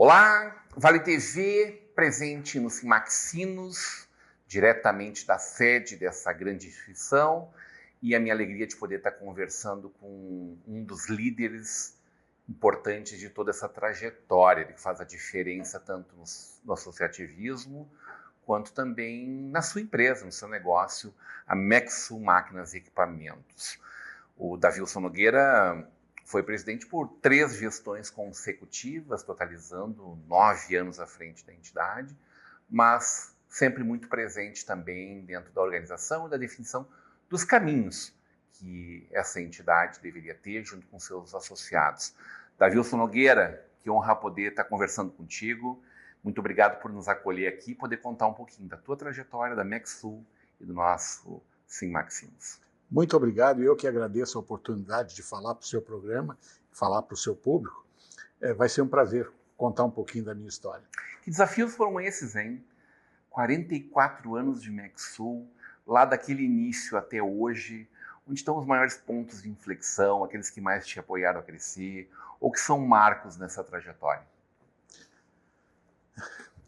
Olá, Vale TV, presente no Simaxinos, diretamente da sede dessa grande instituição, e a minha alegria de poder estar conversando com um dos líderes importantes de toda essa trajetória, que faz a diferença tanto no associativismo, quanto também na sua empresa, no seu negócio, a Mexul Máquinas e Equipamentos. O Davilson Nogueira foi presidente por 3 gestões consecutivas, totalizando 9 anos à frente da entidade, mas sempre muito presente também dentro da organização e da definição dos caminhos que essa entidade deveria ter junto com seus associados. Davilson Nogueira, que honra poder estar conversando contigo. Muito obrigado por nos acolher aqui e poder contar um pouquinho da tua trajetória, da Mexul e do nosso Simaxinos. Muito obrigado, eu que agradeço a oportunidade de falar para o seu programa, falar para o seu público. Vai ser um prazer contar um pouquinho da minha história. Que desafios foram esses, hein? 44 anos de Mexul, lá daquele início até hoje, onde estão os maiores pontos de inflexão, aqueles que mais te apoiaram a crescer, ou que são marcos nessa trajetória?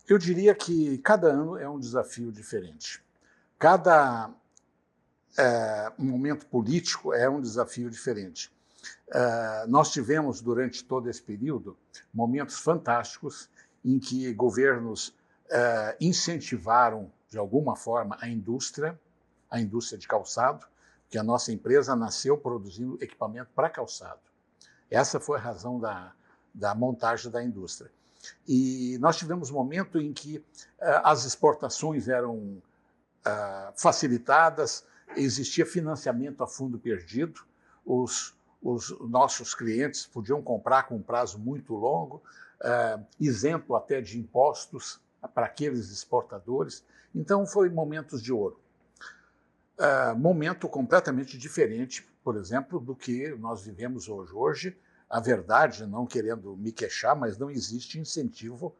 Eu diria que cada ano é um desafio diferente. Cada momento político é um desafio diferente. Nós tivemos, durante todo esse período, momentos fantásticos em que governos incentivaram, de alguma forma, a indústria de calçado, que a nossa empresa nasceu produzindo equipamento para calçado. Essa foi a razão da montagem da indústria. E nós tivemos um momento em que as exportações eram facilitadas, existia financiamento a fundo perdido, os nossos clientes podiam comprar com um prazo muito longo, isento até de impostos para aqueles exportadores. Então, foi momentos de ouro. Momento completamente diferente, por exemplo, do que nós vivemos hoje. Hoje, a verdade, não querendo me queixar, mas não existe incentivo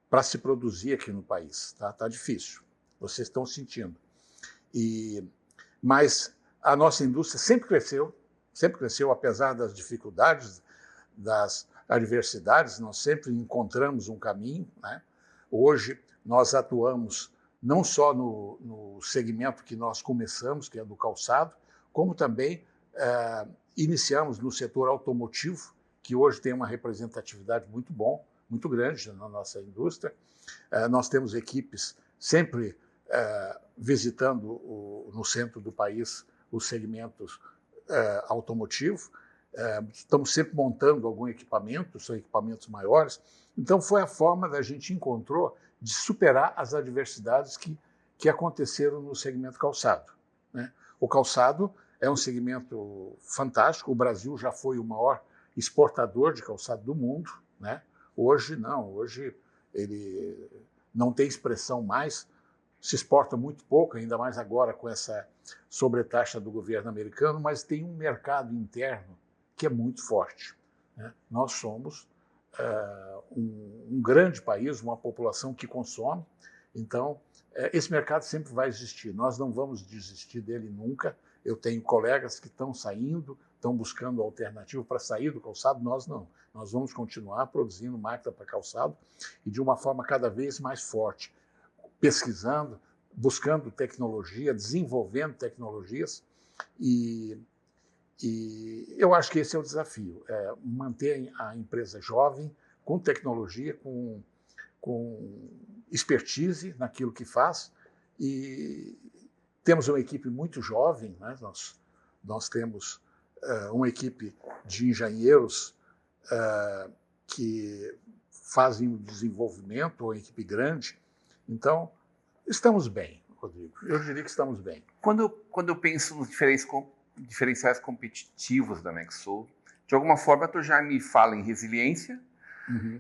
para se produzir aqui no país. Tá difícil, vocês estão sentindo. Mas a nossa indústria sempre cresceu, apesar das dificuldades, das adversidades, nós sempre encontramos um caminho, né? Hoje, nós atuamos não só no segmento que nós começamos, que é do calçado, como também iniciamos no setor automotivo, que hoje tem uma representatividade muito grande na nossa indústria. Nós temos equipes sempre visitando no centro do país os segmentos automotivos. Estamos sempre montando algum equipamento, são equipamentos maiores. Então, foi a forma da gente encontrou de superar as adversidades que aconteceram no segmento calçado, né? O calçado é um segmento fantástico. O Brasil já foi o maior exportador de calçado do mundo, né? Hoje não, hoje ele não tem expressão mais, se exporta muito pouco, ainda mais agora com essa sobretaxa do governo americano, mas tem um mercado interno que é muito forte, né? Nós somos um grande país, uma população que consome, então esse mercado sempre vai existir, nós não vamos desistir dele nunca. Eu tenho colegas que estão saindo, estão buscando alternativa para sair do calçado, nós não. Nós vamos continuar produzindo máquina para calçado e de uma forma cada vez mais forte, pesquisando, buscando tecnologia, desenvolvendo tecnologias, e eu acho que esse é o desafio, manter a empresa jovem, com tecnologia, com expertise naquilo que faz, e temos uma equipe muito jovem, né? Nós temos uma equipe de engenheiros que fazem o desenvolvimento, uma equipe grande. Então, estamos bem, Rodrigo. Eu diria que estamos bem. Quando eu penso nos diferenciais competitivos da Mexul, de alguma forma tu já me fala em resiliência,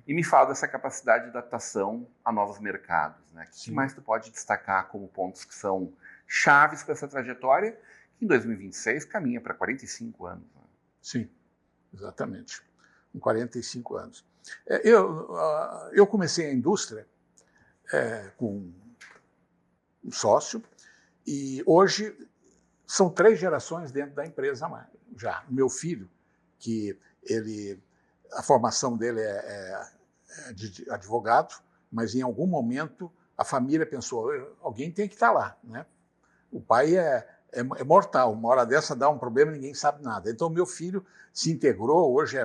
e me fala dessa capacidade de adaptação a novos mercados, né? O que mais tu pode destacar como pontos que são chaves para essa trajetória, que em 2026 caminha para 45 anos? Né? Sim, exatamente. Com 45 anos. Eu comecei a indústria com um sócio, e hoje são 3 gerações dentro da empresa já. O meu filho, que a formação dele de advogado, mas em algum momento a família pensou, alguém tem que estar lá, né? O pai é mortal, uma hora dessa dá um problema e ninguém sabe nada. Então, meu filho se integrou, hoje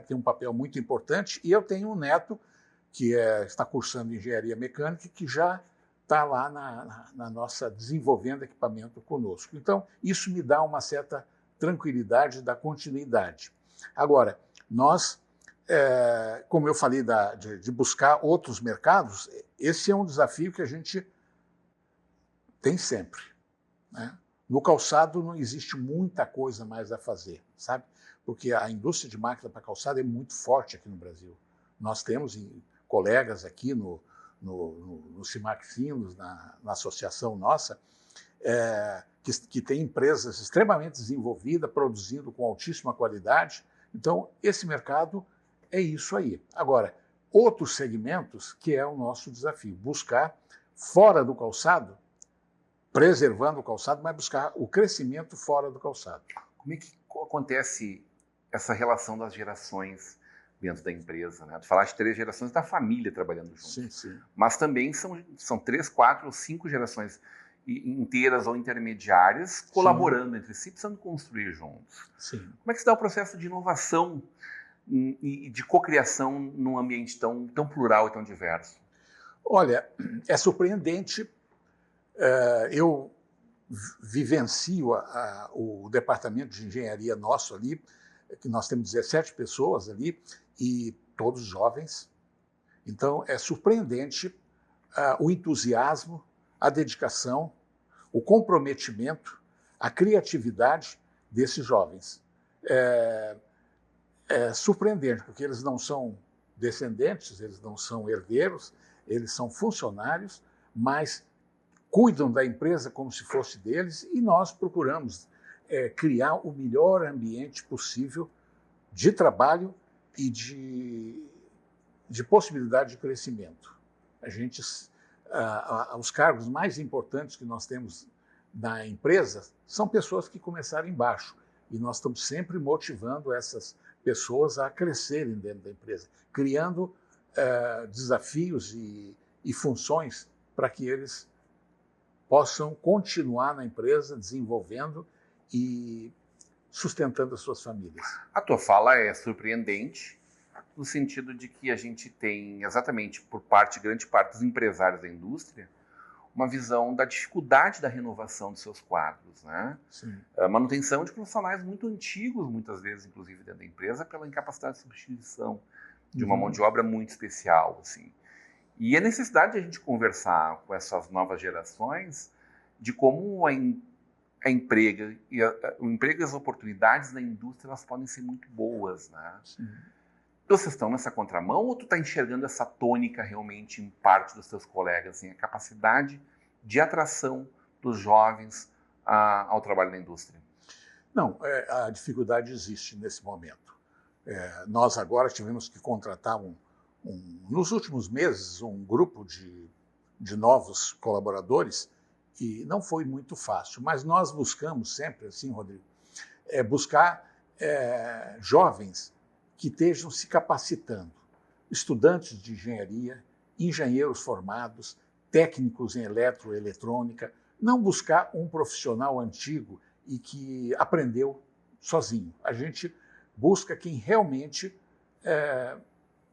tem um papel muito importante, e eu tenho um neto que está cursando engenharia mecânica e que já está lá na nossa desenvolvendo equipamento conosco. Então, isso me dá uma certa tranquilidade da continuidade. Agora, nós, como eu falei de buscar outros mercados, esse é um desafio que a gente tem sempre, né? No calçado não existe muita coisa mais a fazer, sabe? Porque a indústria de máquina para calçado é muito forte aqui no Brasil. Nós temos colegas aqui no CIMAC Sinos, na associação nossa, que tem empresas extremamente desenvolvidas, produzindo com altíssima qualidade. Então, esse mercado é isso aí. Agora, outros segmentos que é o nosso desafio, buscar fora do calçado, preservando o calçado, mas buscar o crescimento fora do calçado. Como é que acontece essa relação das gerações dentro da empresa, né? Tu falaste 3 gerações da família trabalhando juntos. Sim, sim. Mas também são 3, 4 ou 5 gerações inteiras ou intermediárias colaborando entre si, precisando construir juntos. Sim. Como é que se dá o processo de inovação e de cocriação num ambiente tão plural e tão diverso? Olha, é surpreendente. Eu vivencio o departamento de engenharia nosso ali, que nós temos 17 pessoas ali, e todos jovens. Então, é surpreendente o entusiasmo, a dedicação, o comprometimento, a criatividade desses jovens. É surpreendente, porque eles não são descendentes, eles não são herdeiros, eles são funcionários, mas cuidam da empresa como se fosse deles, e nós procuramos criar o melhor ambiente possível de trabalho e de possibilidade de crescimento. Os cargos mais importantes que nós temos na empresa são pessoas que começaram embaixo, e nós estamos sempre motivando essas pessoas a crescerem dentro da empresa, criando desafios e funções para que eles possam continuar na empresa, desenvolvendo e sustentando as suas famílias. A tua fala é surpreendente, no sentido de que a gente tem, exatamente por grande parte dos empresários da indústria, uma visão da dificuldade da renovação dos seus quadros, né? Sim. A manutenção de profissionais muito antigos, muitas vezes, inclusive, dentro da empresa, pela incapacidade de substituição de uma mão de obra muito especial, assim. E a necessidade de a gente conversar com essas novas gerações de como o emprego e as oportunidades da indústria elas podem ser muito boas, né? Sim. Vocês estão nessa contramão ou tu está enxergando essa tônica realmente em parte dos teus colegas, assim, a capacidade de atração dos jovens ao trabalho na indústria? Não, a dificuldade existe nesse momento. Nós agora tivemos que contratar nos últimos meses, um grupo de novos colaboradores, e não foi muito fácil, mas nós buscamos sempre, assim, Rodrigo, buscar jovens que estejam se capacitando, estudantes de engenharia, engenheiros formados, técnicos em eletroeletrônica, não buscar um profissional antigo e que aprendeu sozinho. A gente busca quem realmente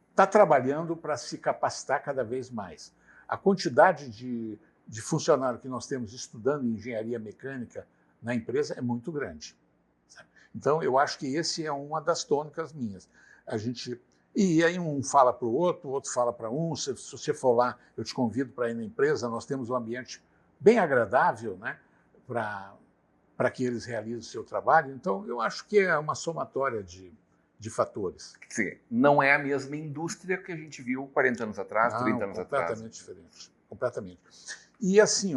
está trabalhando para se capacitar cada vez mais. A quantidade de funcionário que nós temos estudando engenharia mecânica na empresa é muito grande. Sabe? Então, eu acho que esse é uma das tônicas minhas. E aí um fala para o outro fala para um. Se você for lá, eu te convido para ir na empresa, nós temos um ambiente bem agradável, né, para que eles realizem o seu trabalho. Então, eu acho que é uma somatória de fatores. Sim, não é a mesma indústria que a gente viu 40 anos atrás, 30 anos atrás. Completamente diferente. Completamente. E assim,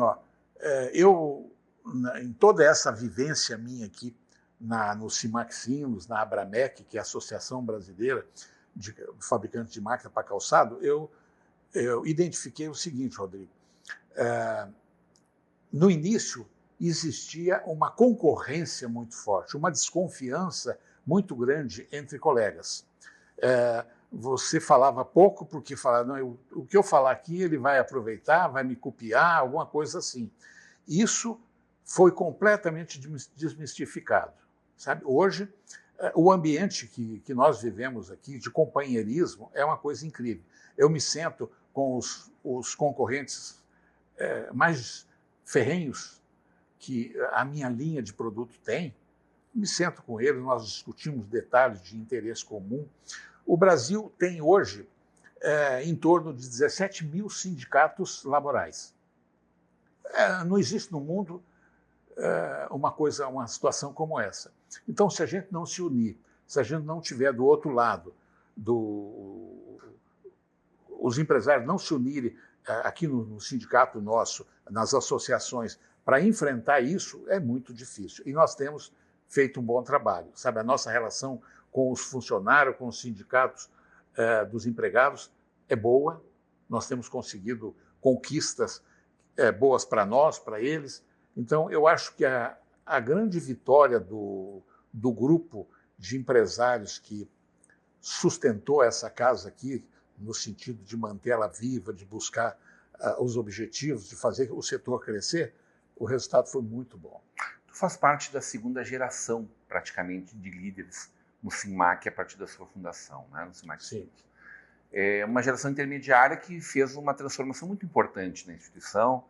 eu, em toda essa vivência minha aqui no CIMAC Sinos, na Abramec, que é a Associação Brasileira de Fabricantes de Máquina para Calçado, eu identifiquei o seguinte, Rodrigo. No início, existia uma concorrência muito forte, uma desconfiança muito grande entre colegas. você falava pouco porque falava, não, o que eu falar aqui ele vai aproveitar, vai me copiar, alguma coisa assim. Isso foi completamente desmistificado. Sabe? Hoje, o ambiente que nós vivemos aqui, de companheirismo, é uma coisa incrível. Eu me sento com os concorrentes mais ferrenhos que a minha linha de produto tem, me sento com eles, nós discutimos detalhes de interesse comum. O Brasil tem hoje em torno de 17 mil sindicatos laborais. Não existe no mundo uma situação como essa. Então, se a gente não se unir, se a gente não tiver do outro lado, os empresários não se unirem aqui no sindicato nosso, nas associações, para enfrentar isso, é muito difícil. E nós temos feito um bom trabalho. Sabe, a nossa relação com os funcionários, com os sindicatos dos empregados é boa. Nós temos conseguido conquistas boas para nós, para eles. Então, eu acho que a grande vitória do grupo de empresários que sustentou essa casa aqui, no sentido de mantê-la viva, de buscar os objetivos, de fazer o setor crescer, o resultado foi muito bom. Tu faz parte da segunda geração, praticamente, de líderes no SINMAC a partir da sua fundação, né, no SINMAC. Sim. É uma geração intermediária que fez uma transformação muito importante na instituição,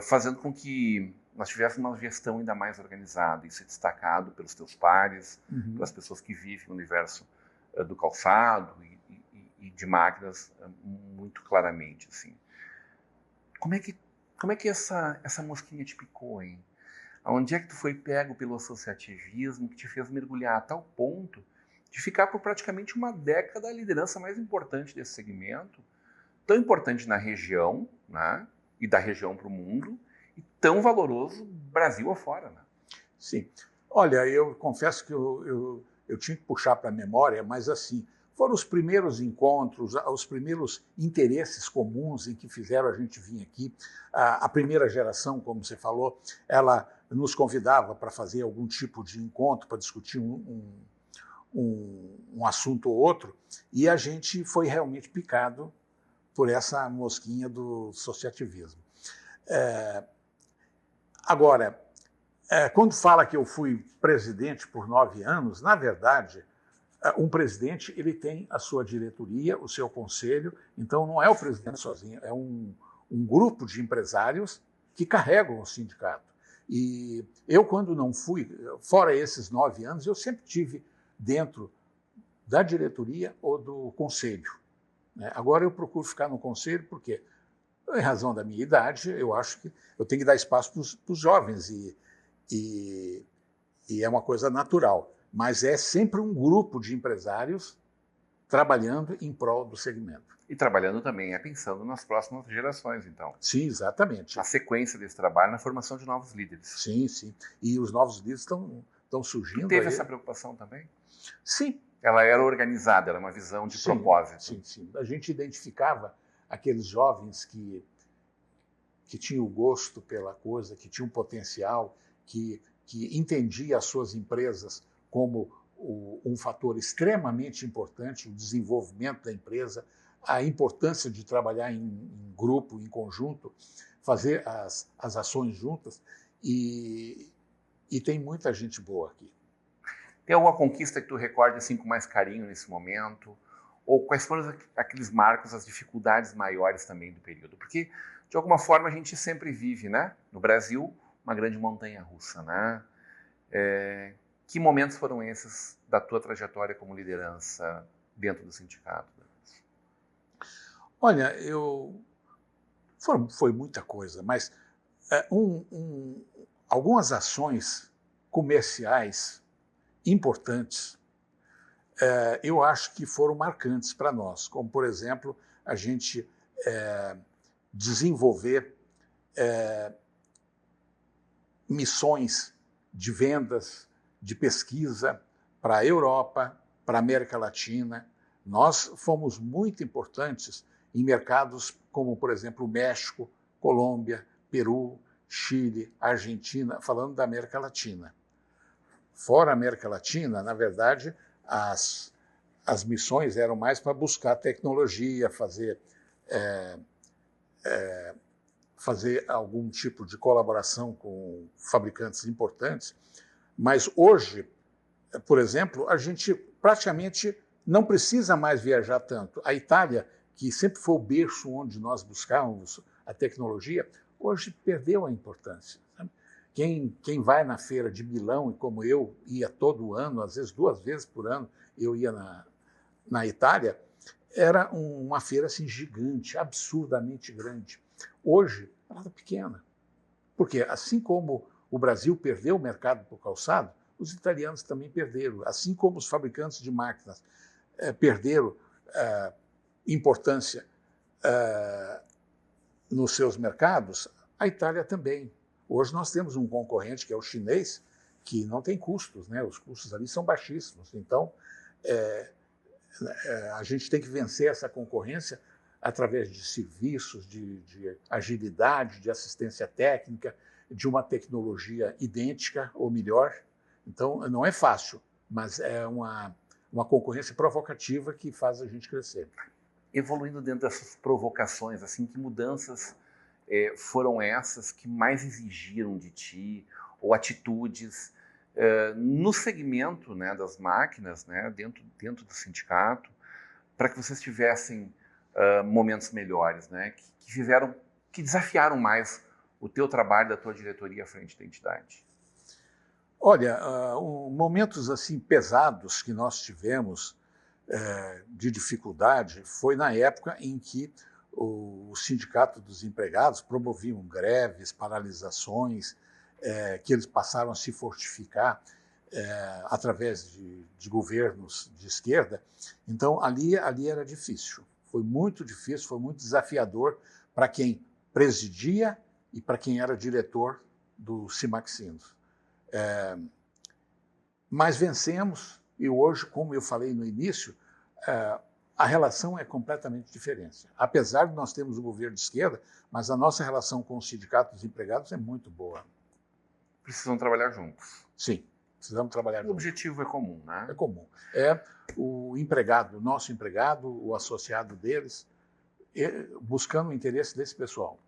fazendo com que nós tivéssemos uma gestão ainda mais organizada. Isso é destacado pelos teus pares, pelas pessoas que vivem no universo do calçado e de máquinas muito claramente. Assim. Como é que essa mosquinha te picou, hein? Onde é que tu foi pego pelo associativismo que te fez mergulhar a tal ponto de ficar por praticamente uma década a liderança mais importante desse segmento, tão importante na região, né? E da região para o mundo, e tão valoroso Brasil afora, né? Sim. Olha, eu confesso que eu tinha que puxar para a memória, mas assim, foram os primeiros encontros, os primeiros interesses comuns em que fizeram a gente vir aqui. A primeira geração, como você falou, ela nos convidava para fazer algum tipo de encontro, para discutir um assunto ou outro, e a gente foi realmente picado por essa mosquinha do associativismo. Agora, quando fala que eu fui presidente por 9 anos, na verdade, um presidente ele tem a sua diretoria, o seu conselho, então não é o presidente sozinho, é um grupo de empresários que carregam o sindicato. E eu, quando não fui, fora esses 9 anos, eu sempre tive dentro da diretoria ou do conselho. Agora eu procuro ficar no conselho porque, em razão da minha idade, eu acho que eu tenho que dar espaço para os jovens e é uma coisa natural. Mas é sempre um grupo de empresários trabalhando em prol do segmento. E trabalhando também, pensando nas próximas gerações, então. Sim, exatamente. A sequência desse trabalho na formação de novos líderes. Sim, sim. E os novos líderes estão surgindo. Tu teve essa preocupação também? Sim. Ela era organizada, era uma visão de propósito. Sim, sim. A gente identificava aqueles jovens que tinham o gosto pela coisa, que tinham potencial, que entendiam as suas empresas como um fator extremamente importante, o desenvolvimento da empresa, a importância de trabalhar em grupo, em conjunto, fazer as ações juntas, e tem muita gente boa aqui. Tem alguma conquista que tu recorde assim, com mais carinho nesse momento? Ou quais foram aqueles marcos, as dificuldades maiores também do período? Porque, de alguma forma, a gente sempre vive, né? No Brasil, uma grande montanha-russa, né? Que momentos foram esses da tua trajetória como liderança dentro do sindicato? Olha, foi muita coisa, mas algumas ações comerciais importantes eu acho que foram marcantes para nós, como, por exemplo, a gente desenvolver missões de vendas, de pesquisa para a Europa, para a América Latina. Nós fomos muito importantes em mercados como, por exemplo, o México, Colômbia, Peru, Chile, Argentina, falando da América Latina. Fora a América Latina, na verdade, as missões eram mais para buscar tecnologia, fazer algum tipo de colaboração com fabricantes importantes. Mas hoje, por exemplo, a gente praticamente não precisa mais viajar tanto. A Itália, que sempre foi o berço onde nós buscávamos a tecnologia, hoje perdeu a importância. Sabe? Quem vai na feira de Milão, e como eu ia todo ano, às vezes 2 vezes por ano, eu ia na Itália, era uma feira assim, gigante, absurdamente grande. Hoje, ela está pequena. Porque assim como o Brasil perdeu o mercado para o calçado, os italianos também perderam. Assim como os fabricantes de máquinas perderam importância nos seus mercados, a Itália também. Hoje nós temos um concorrente, que é o chinês, que não tem custos, né? Os custos ali são baixíssimos. Então, a gente tem que vencer essa concorrência através de serviços, de agilidade, de assistência técnica, de uma tecnologia idêntica ou melhor. Então, não é fácil, mas é uma concorrência provocativa que faz a gente crescer. Evoluindo dentro dessas provocações, assim, que mudanças foram essas que mais exigiram de ti, ou atitudes no segmento, né, das máquinas, né, dentro do sindicato, para que vocês tivessem momentos melhores, né, que desafiaram mais o teu trabalho da tua diretoria à frente da entidade? Olha, momentos assim pesados que nós tivemos de dificuldade foi na época em que o Sindicato dos Empregados promoviam greves, paralisações, que eles passaram a se fortificar através de governos de esquerda. Então, ali era difícil. Foi muito difícil, foi muito desafiador para quem presidia e para quem era diretor do Simaxinos. Mas vencemos e hoje, como eu falei no início, a relação é completamente diferente. Apesar de nós termos um governo de esquerda, mas a nossa relação com o Sindicato dos Empregados é muito boa. Precisam trabalhar juntos. Sim, precisamos trabalhar juntos. O objetivo é comum, né? É comum. É o empregado, o nosso empregado, o associado deles, buscando o interesse desse pessoal.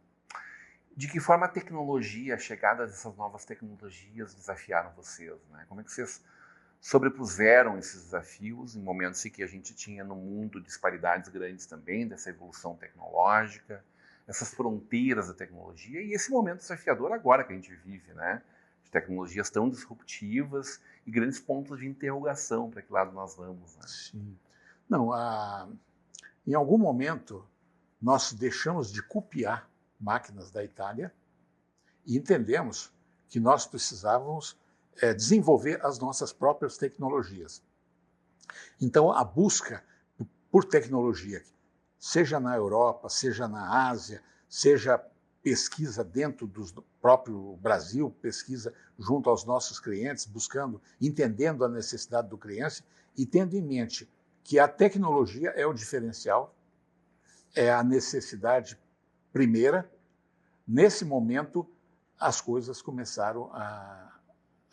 De que forma a tecnologia, a chegada dessas novas tecnologias desafiaram vocês, né? Como é que vocês sobrepuseram esses desafios em momentos em que a gente tinha no mundo disparidades grandes também, dessa evolução tecnológica, essas fronteiras da tecnologia e esse momento desafiador agora que a gente vive, né? De tecnologias tão disruptivas e grandes pontos de interrogação para que lado nós vamos, né? Sim. Não, em algum momento nós deixamos de copiar máquinas da Itália e entendemos que nós precisávamos desenvolver as nossas próprias tecnologias. Então, a busca por tecnologia, seja na Europa, seja na Ásia, seja pesquisa dentro do próprio Brasil, pesquisa junto aos nossos clientes, entendendo a necessidade do cliente e tendo em mente que a tecnologia é o diferencial, é a necessidade primeira. Nesse momento, as coisas começaram a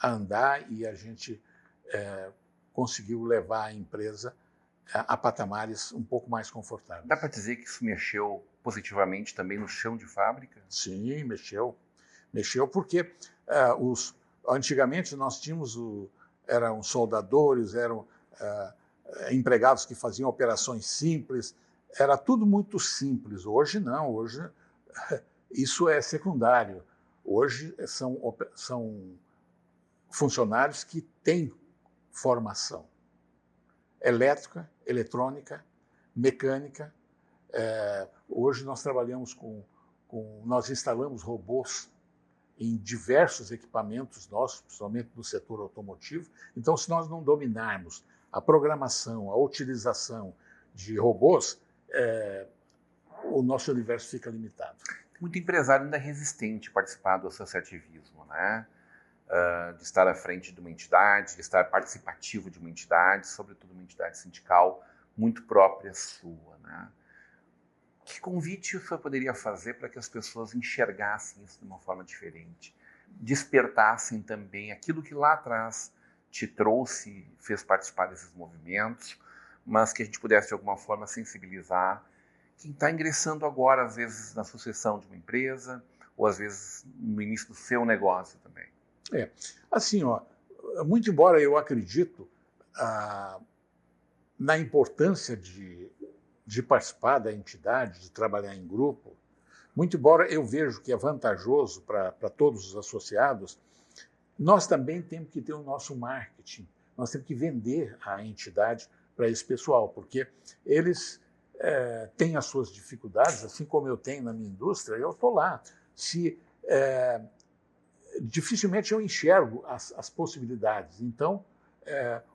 andar e a gente conseguiu levar a empresa a patamares um pouco mais confortáveis. Dá para dizer que isso mexeu positivamente também no chão de fábrica? Sim, mexeu. Mexeu porque antigamente nós tínhamos eram soldadores, eram empregados que faziam operações simples, era tudo muito simples. Hoje não, hoje isso é secundário. Hoje são funcionários que têm formação elétrica, eletrônica, mecânica. Hoje nós trabalhamos nós instalamos robôs em diversos equipamentos nossos, principalmente no setor automotivo. Então, se nós não dominarmos a programação, a utilização de robôs, o nosso universo fica limitado. Muito empresário ainda resistente a participar do associativismo, né? De estar à frente de uma entidade, de estar participativo de uma entidade, sobretudo uma entidade sindical muito própria sua, né? Que convite o senhor poderia fazer para que as pessoas enxergassem isso de uma forma diferente, despertassem também aquilo que lá atrás te trouxe, fez participar desses movimentos, mas que a gente pudesse, de alguma forma, sensibilizar quem está ingressando agora, às vezes, na sucessão de uma empresa, ou às vezes no início do seu negócio também. Assim, muito embora eu acredito na importância de participar da entidade, de trabalhar em grupo, muito embora eu vejo que é vantajoso para todos os associados, nós também temos que ter o nosso marketing, nós temos que vender a entidade para esse pessoal, porque eles têm as suas dificuldades, assim como eu tenho na minha indústria, eu estou lá. Dificilmente eu enxergo as possibilidades. Então,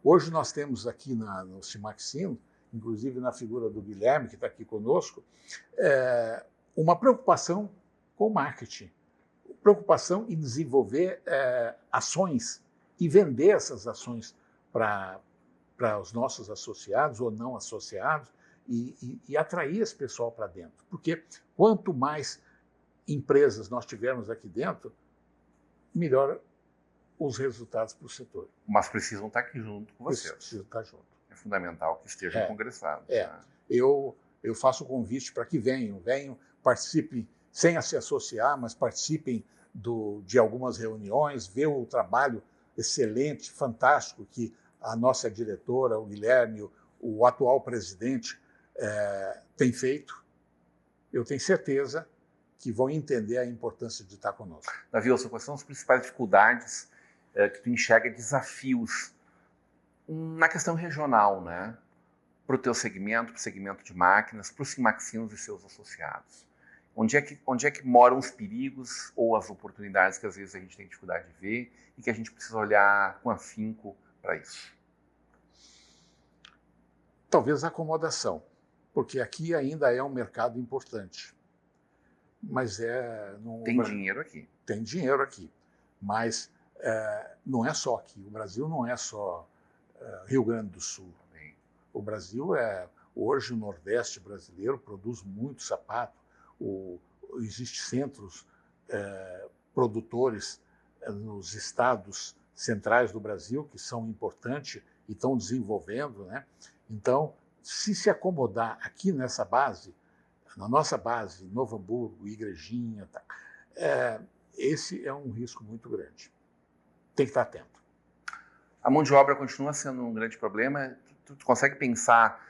hoje nós temos aqui no Simaxino, inclusive na figura do Guilherme, que está aqui conosco, uma preocupação com o marketing, preocupação em desenvolver ações e vender essas ações para os nossos associados ou não associados e atrair esse pessoal para dentro. Porque quanto mais empresas nós tivermos aqui dentro, melhor os resultados para o setor. Mas precisam estar aqui junto com vocês. Precisam estar junto. É fundamental que estejam congressados. Né? Eu faço o convite para que venham, participem, sem se associar, mas participem de algumas reuniões, ver o trabalho excelente, fantástico que a nossa diretora, o Guilherme, o atual presidente, tem feito. Eu tenho certeza que vão entender a importância de estar conosco. Davilson, quais são as principais dificuldades que tu enxerga, desafios na questão regional, né? Para o teu segmento, para o segmento de máquinas, para os Simaxinos e seus associados? Onde é que moram os perigos ou as oportunidades que às vezes a gente tem dificuldade de ver e que a gente precisa olhar com afinco para isso? Talvez a acomodação, porque aqui ainda é um mercado importante. Mas tem dinheiro aqui. Tem dinheiro aqui, mas não é só aqui. O Brasil não é só Rio Grande do Sul. O Brasil hoje o Nordeste brasileiro produz muito sapato. Existem centros produtores nos estados centrais do Brasil que são importantes e estão desenvolvendo, né? Então, se acomodar aqui nessa base, na nossa base, Novo Hamburgo, Igrejinha, esse é um risco muito grande. Tem que estar atento. A mão de obra continua sendo um grande problema. Tu consegue pensar,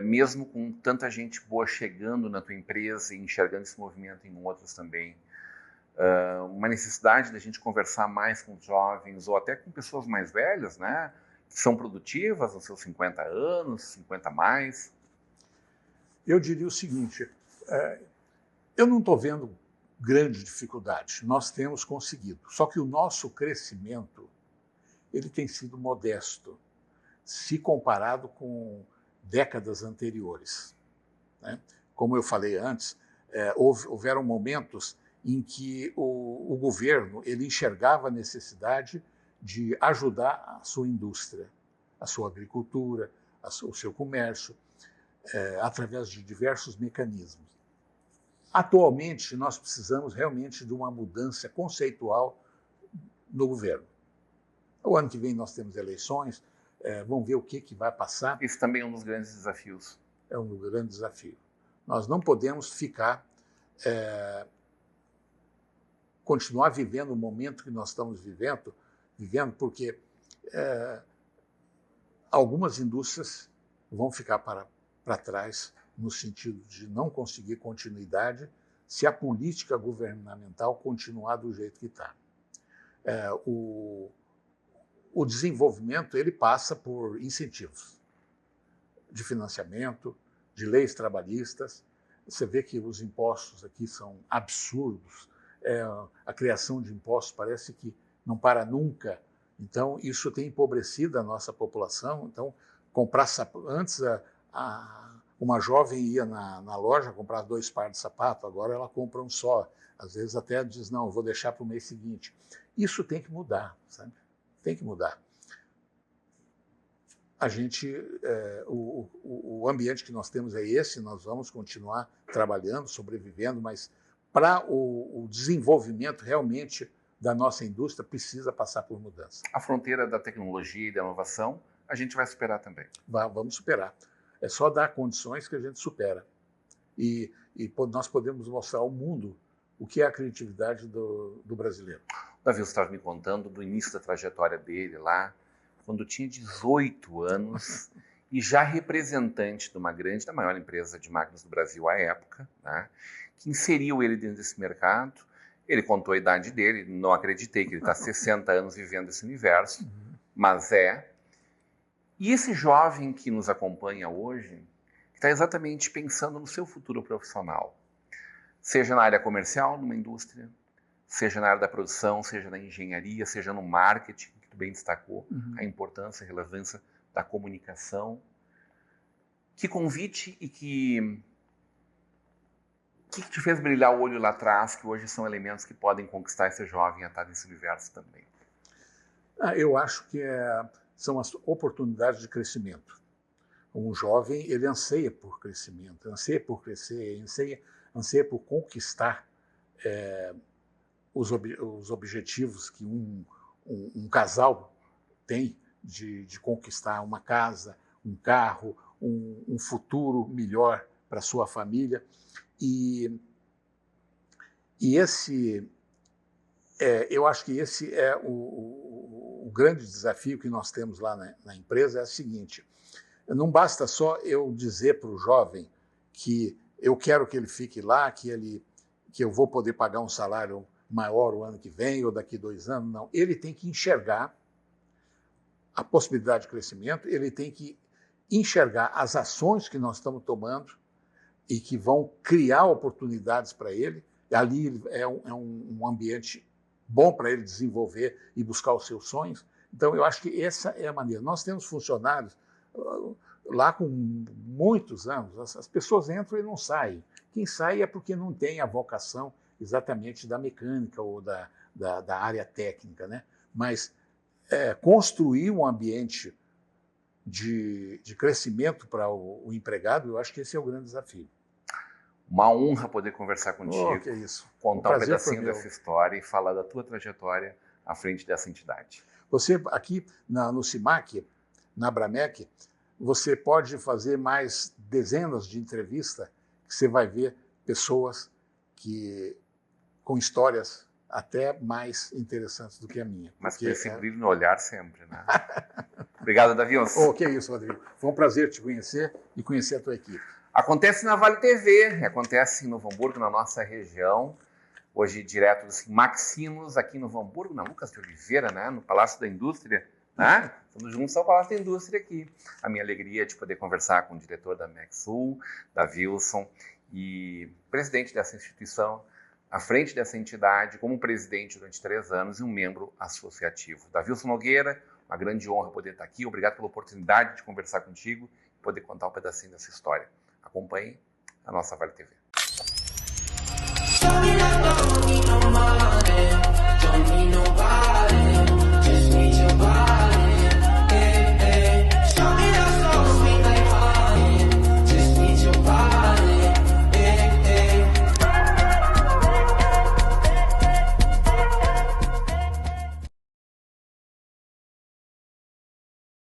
mesmo com tanta gente boa chegando na tua empresa e enxergando esse movimento em outras também, uma necessidade da gente conversar mais com os jovens ou até com pessoas mais velhas, né? Que são produtivas aos seus 50 anos, 50 a mais? Eu diria o seguinte, eu não estou vendo grande dificuldade, nós temos conseguido, só que o nosso crescimento ele tem sido modesto, se comparado com décadas anteriores, né? Como eu falei antes, houveram momentos em que o governo ele enxergava a necessidade de ajudar a sua indústria, a sua agricultura, o seu comércio, através de diversos mecanismos. Atualmente, nós precisamos realmente de uma mudança conceitual no governo. O ano que vem nós temos eleições, vamos ver o que vai passar. Isso também é um dos grandes desafios. É um grande desafio. Nós não podemos continuar vivendo o momento que nós estamos vivendo porque algumas indústrias vão ficar para trás no sentido de não conseguir continuidade se a política governamental continuar do jeito que está. O desenvolvimento ele passa por incentivos de financiamento, de leis trabalhistas. Você vê que os impostos aqui são absurdos. A criação de impostos parece que não para nunca. Então, isso tem empobrecido a nossa população. Então, comprar antes uma jovem ia na loja comprar 2 pares de sapato, agora ela compra um só. Às vezes até diz, não, eu vou deixar para o mês seguinte. Isso tem que mudar, sabe? Tem que mudar. O ambiente que nós temos é esse, nós vamos continuar trabalhando, sobrevivendo, mas para o desenvolvimento realmente da nossa indústria precisa passar por mudança. A fronteira da tecnologia e da inovação a gente vai superar também. Vamos superar. É só dar condições que a gente supera. E nós podemos mostrar ao mundo o que é a criatividade do brasileiro. O Davi estava me contando do início da trajetória dele lá, quando tinha 18 anos e já representante de uma grande, da maior empresa de máquinas do Brasil à época, né, que inseriu ele dentro desse mercado. Ele contou a idade dele, não acreditei que ele está 60 anos vivendo esse universo, mas é. E esse jovem que nos acompanha hoje, está exatamente pensando no seu futuro profissional, seja na área comercial, numa indústria, seja na área da produção, seja na engenharia, seja no marketing, que tu bem destacou, a importância e relevância da comunicação. Que convite e que te fez brilhar o olho lá atrás, que hoje são elementos que podem conquistar esse jovem a estar nesse universo também? Eu acho que são as oportunidades de crescimento. Um jovem, ele anseia por crescimento, anseia por crescer, anseia por conquistar os objetivos que um casal tem de conquistar uma casa, um carro, um futuro melhor para sua família. E eu acho que esse é o grande desafio que nós temos lá na empresa, é o seguinte: não basta só eu dizer para o jovem que eu quero que ele fique lá, que eu vou poder pagar um salário maior o ano que vem ou daqui 2 anos. Não, ele tem que enxergar a possibilidade de crescimento, ele tem que enxergar as ações que nós estamos tomando e que vão criar oportunidades para ele. Ali é um ambiente bom para ele desenvolver e buscar os seus sonhos. Então, eu acho que essa é a maneira. Nós temos funcionários lá com muitos anos, as pessoas entram e não saem. Quem sai é porque não tem a vocação exatamente da mecânica ou da área técnica, né? Mas construir um ambiente de crescimento para o empregado, eu acho que esse é o grande desafio. Uma honra poder conversar contigo, que é isso. contar um pedacinho dessa história e falar da tua trajetória à frente dessa entidade. Você, aqui no CIMAC, na Abramec, você pode fazer mais dezenas de entrevistas que você vai ver pessoas com histórias até mais interessantes do que a minha. Mas com esse brilho no olhar sempre, né? Obrigado, Davi. Que é isso, Rodrigo. Foi um prazer te conhecer e conhecer a tua equipe. Acontece na Vale TV, acontece em Novo Hamburgo, na nossa região. Hoje, direto dos Maxinos, aqui em Novo Hamburgo, na Lucas de Oliveira, né? No Palácio da Indústria. Né? Estamos juntos ao Palácio da Indústria aqui. A minha alegria de poder conversar com o diretor da Mexul, da Wilson, e presidente dessa instituição, à frente dessa entidade, como presidente durante 3 anos e um membro associativo. Davilson Nogueira, uma grande honra poder estar aqui. Obrigado pela oportunidade de conversar contigo e poder contar um pedacinho dessa história. Acompanhe a nossa Vale TV.